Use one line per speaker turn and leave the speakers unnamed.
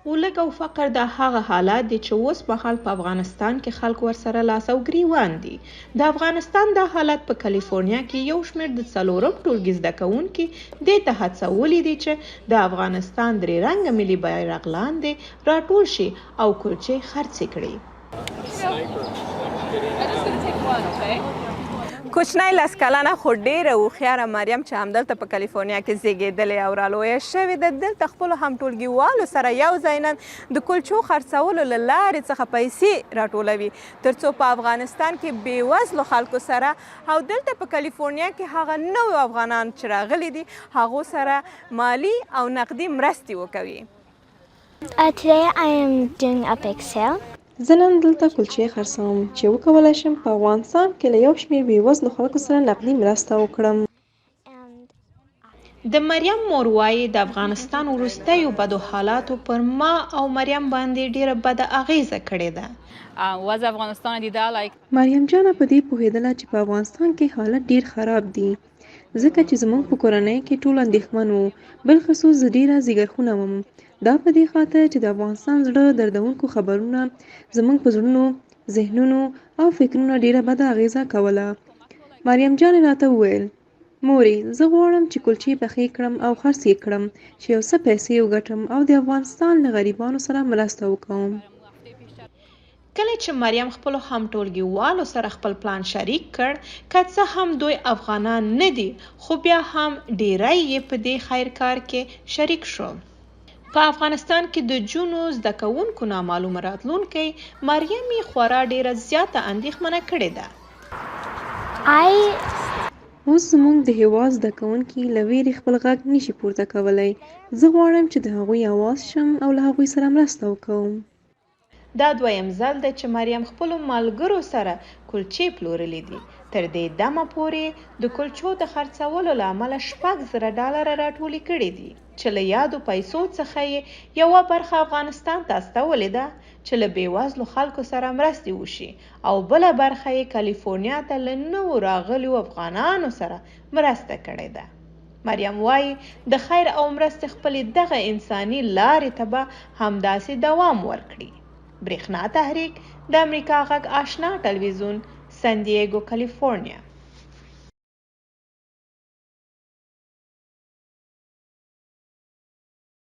ولږ او فقر دا هغه حالات دي چې اوس مهال په افغانستان کې خلک ورسره لاس او ګریوان دي. د افغانستان دا حالت په کالیفورنیا کې یو شمېر د 4م ټولګي زده کوونکي دې ته هڅولي دي چې د افغانستان درې رنګه ملي بیرغ لاندې راټول شي او کلچې خرڅې کړي.
کوچنۍ 10 کلنه خو ډېره هوښیاره مریم چې همدلته په کالیفورنیا کې زیږېدلې او رالویه شوې ده، دلته خپلو همټولګیوالو سره یو ځای نن د کلچو خرڅولو له لارې څخه پیسې راټولوي تر څو په افغانستان کې بېوزلو خلکو سره او دلته په کالیفورنیا کې هغه نوي افغانان چې راغلي دي هغو سره مالي او نقدي مرستې وکوي.
Today I am doing a bake sale.
زه نن دلته کلچې خرڅوم چې وکولی شم په افغانستان کې له یو شمېر بېوزلو خلکو سره نقدي مرسته وکړم.
د مریم مور وایي د افغانستان وروستیو بدو حالاتو پر ما او مریم باندې ډیره بده اغیزه کړې ده.
مریم جانه په دې پوهېدله چې په افغانستان کې حالت ډیر خراب دي ځکه چې زموږ په کورنۍ کې ټول اندېښمن وو، بالخصوص زه ډیره ځیګرخونه وم. دا په دې خاطر چې د افغانستان زړه دردونکو خبرونه زموږ په زړونو، ذهنونو او فکرونو ډیره بده اغیزه کوله. مریم جانې راته وویل مورې زه غواړم چې کلچې پخې کړم او خرڅ یې کړم چې یو څه پیسې وګټم او د افغانستان له غریبانو سره مرسته وکړم.
کله چې مریم خپلو همټولګیوالو سره خپل پلان شریک کړ، که څه هم دوی افغانان نه دي خو بیا هم ډیری یې په دې خیر کار کې شریک شو. په افغانستان کې د جونو زده کوونکو نامعلومه راتلونکی مریم یې خورا ډیره زیاته اندېښمنه کړې ده.
اوس زموږ د هېواد زده کوونکي له ویرې خپل غږ نشي پورته کولی. زه غواړم چې د هغوی اواز شم او له هغوی سره مرسته وکړم.
دا دویم ځل دی چې مریم خپلو ملګرو سره کلچې پلورلې دي. تر دې دمه پورې د کلچو د خرڅولو له امله $6,000 راټولې کړي دي چې له یادو پیسو څخه یې یوه برخه افغانستان ته استولې ده چې له بېوزلو خلکو سره مرستې وشي او بله برخه یې کالیفورنیا ته له نوو راغلیو افغانانو سره مرسته کړې ده. مریم وایي د خیر او مرستې خپلې دغه انساني لارې ته به همداسې دوام ورکړي. برېښنا تحریک د امریکا غږ آشنا ټلویزیون، سن دیېګو، کالیفورنیا.